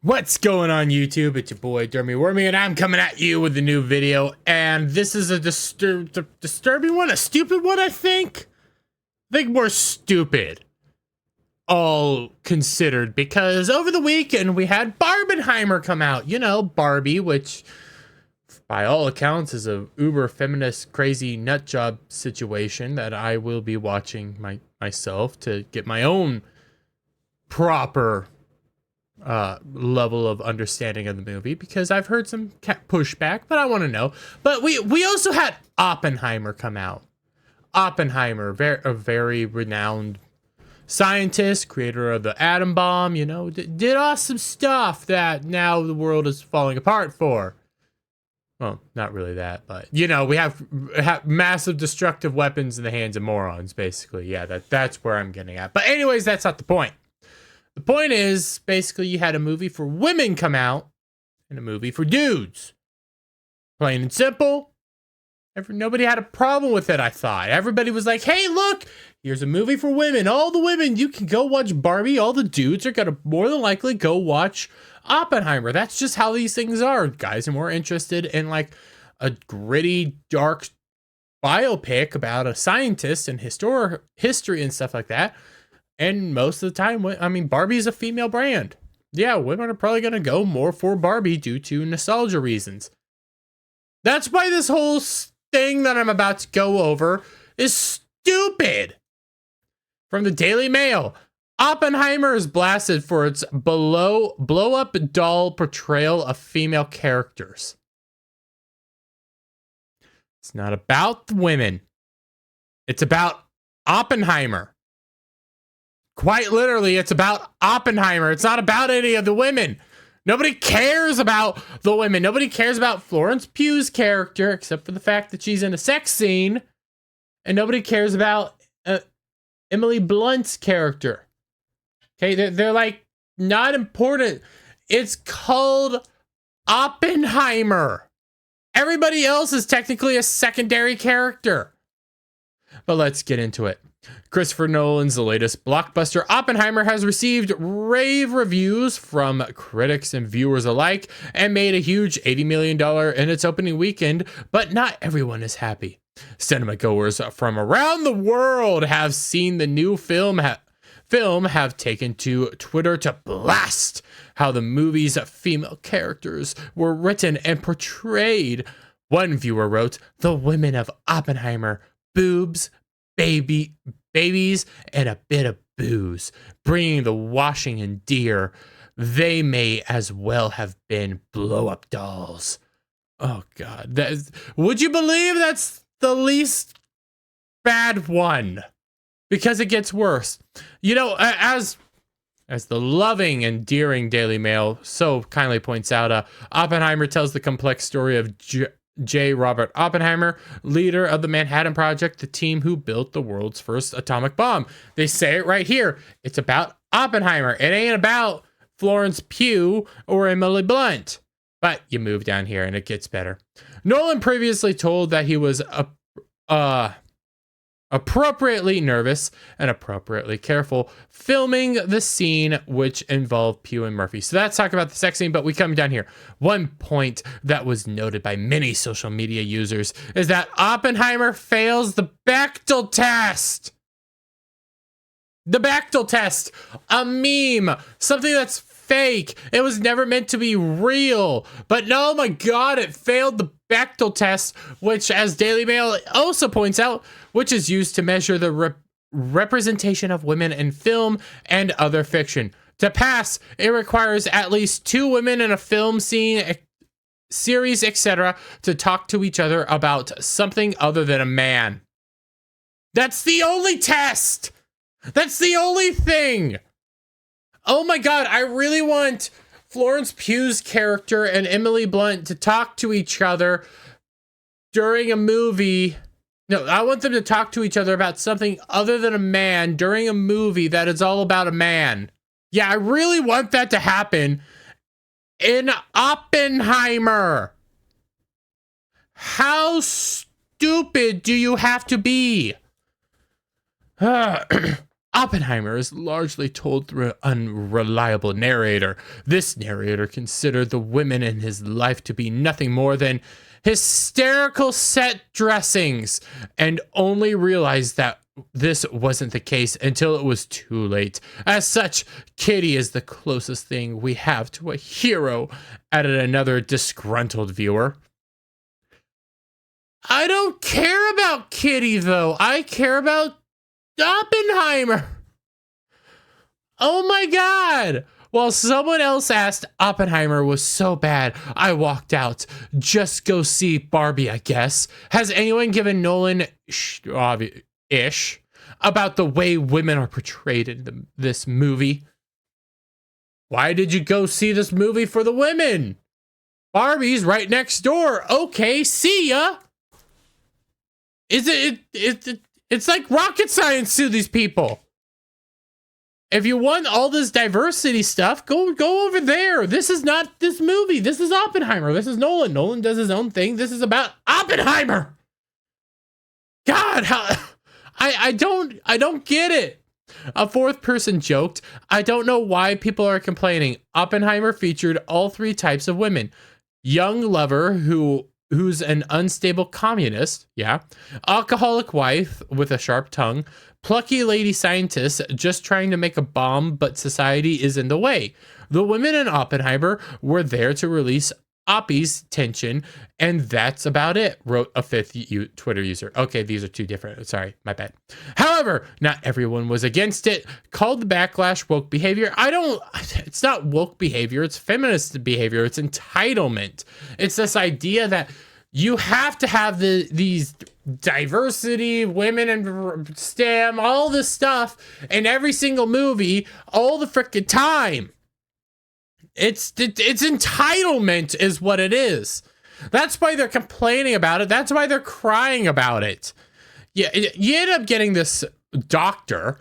What's going on YouTube? It's your boy Dermy Wormy and I'm coming at you with a new video, and this is a disturbing one, a stupid one. I think more stupid, all considered, because over the weekend we had Barbenheimer come out. You know, Barbie, which by all accounts is a uber feminist crazy nut job situation that I will be watching myself to get my own proper level of understanding of the movie, because I've heard some pushback, but I want to know. But we also had Oppenheimer come out. Oppenheimer, a very renowned scientist, creator of the atom bomb, you know, did awesome stuff that now the world is falling apart for. Well, not really that, but you know, we have massive destructive weapons in the hands of morons, basically. Yeah, that's where I'm getting at. But anyways, that's not the point. The point is, basically, you had a movie for women come out and a movie for dudes. Plain and simple. Nobody had a problem with it, I thought. Everybody was like, hey, look, here's a movie for women. All the women, you can go watch Barbie. All the dudes are going to more than likely go watch Oppenheimer. That's just how these things are. Guys are more interested in like a gritty, dark biopic about a scientist and history and stuff like that. And most of the time, I mean, Barbie's a female brand. Yeah, women are probably going to go more for Barbie due to nostalgia reasons. That's why this whole thing that I'm about to go over is stupid. From the Daily Mail, Oppenheimer is blasted for its blow-up doll portrayal of female characters. It's not about the women. It's about Oppenheimer. Quite literally, it's about Oppenheimer. It's not about any of the women. Nobody cares about the women. Nobody cares about Florence Pugh's character, except for the fact that she's in a sex scene. And nobody cares about Emily Blunt's character. Okay, they're like not important. It's called Oppenheimer. Everybody else is technically a secondary character. But let's get into it. Christopher Nolan's latest blockbuster, Oppenheimer, has received rave reviews from critics and viewers alike and made a huge $80 million in its opening weekend, but not everyone is happy. Cinema goers from around the world have seen the new film have taken to Twitter to blast how the movie's female characters were written and portrayed. One viewer wrote, "The women of Oppenheimer, boobs, babies, and a bit of booze, bringing the washing and deer. They may as well have been blow-up dolls." Oh God, would you believe that's the least bad one? Because it gets worse. You know, as the loving and endearing Daily Mail so kindly points out, Oppenheimer tells the complex story of J. Robert Oppenheimer, leader of the Manhattan Project, the team who built the world's first atomic bomb. They say it right here. It's about Oppenheimer. It ain't about Florence Pugh or Emily Blunt. But you move down here and it gets better. Nolan previously told that he was appropriately nervous and appropriately careful filming the scene which involved Pugh and Murphy. So that's talking about the sex scene, but we come down here. One point that was noted by many social media users is that Oppenheimer fails the Bechdel test. The Bechdel test, a meme, something that's fake. It was never meant to be real. But no, my God, it failed the Bechdel test, which, as Daily Mail also points out, which is used to measure the representation of women in film and other fiction. To pass, it requires at least 2 women in a film scene, series, etc., to talk to each other about something other than a man. That's the only test. That's the only thing. Oh my God, I really want Florence Pugh's character and Emily Blunt to talk to each other during a movie. No, I want them to talk to each other about something other than a man during a movie that is all about a man. Yeah, I really want that to happen in Oppenheimer. How stupid do you have to be? Oppenheimer is largely told through an unreliable narrator. This narrator considered the women in his life to be nothing more than hysterical set dressings, and only realized that this wasn't the case until it was too late. As such, Kitty is the closest thing we have to a hero, added another disgruntled viewer. I don't care about Kitty, though. I care about Oppenheimer. Oh my god. While someone else asked, Oppenheimer was so bad, I walked out. Just go see Barbie, I guess. Has anyone given Nolan ish about the way women are portrayed in this movie? Why did you go see this movie for the women? Barbie's right next door. Okay, see ya. It's like rocket science to these people. If you want all this diversity stuff, go over there. This is not this movie. This is Oppenheimer. This is Nolan. Nolan does his own thing. This is about Oppenheimer. God, I don't get it. A fourth person joked, I don't know why people are complaining. Oppenheimer featured all three types of women. Young lover who's an unstable communist, yeah. Alcoholic wife with a sharp tongue. Plucky lady scientist just trying to make a bomb, but society is in the way. The women in Oppenheimer were there to release Oppie's tension, and that's about it, wrote a fifth Twitter user. Okay, these are two different. Sorry, my bad. However, not everyone was against it. Called the backlash woke behavior. It's not woke behavior. It's feminist behavior. It's entitlement. It's this idea that you have to have these diversity, women in STEM, all this stuff in every single movie all the frickin' time. It's entitlement is what it is. That's why they're complaining about it. That's why they're crying about it. Yeah, you end up getting this doctor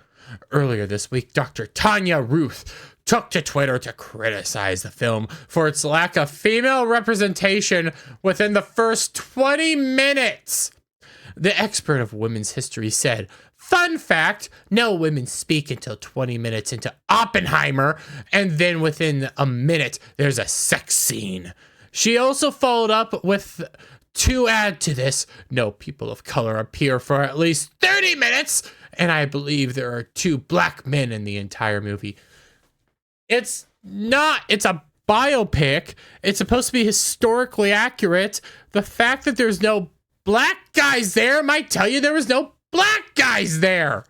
earlier this week, Dr. Tanya Ruth, took to Twitter to criticize the film for its lack of female representation within the first 20 minutes. The expert of women's history said, fun fact, no women speak until 20 minutes into Oppenheimer, and then within a minute, there's a sex scene. She also followed up with, to add to this, no people of color appear for at least 30 minutes, and I believe there are 2 black men in the entire movie. It's a biopic. It's supposed to be historically accurate. The fact that there's no black guys there might tell you there was no black guys there.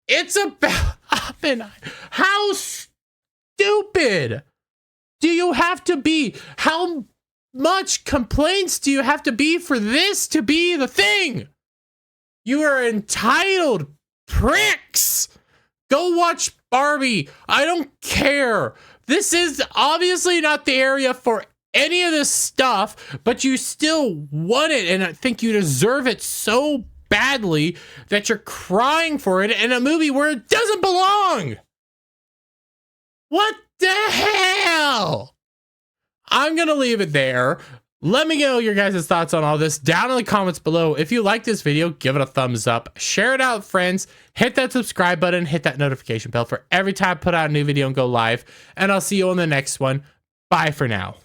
It's about Oppenheimer. How stupid do you have to be? How much complaints do you have to be for this to be the thing? You are entitled pricks. Go watch Barbie. I don't care. This is obviously not the area for any of this stuff, but you still want it, and I think you deserve it so badly that you're crying for it in a movie where it doesn't belong. What the hell? I'm gonna leave it there. Let me know your guys' thoughts on all this down in the comments below. If you like this video, give it a thumbs up, share it out with friends, hit that subscribe button, hit that notification bell for every time I put out a new video and go live, and I'll see you on the next one. Bye for now.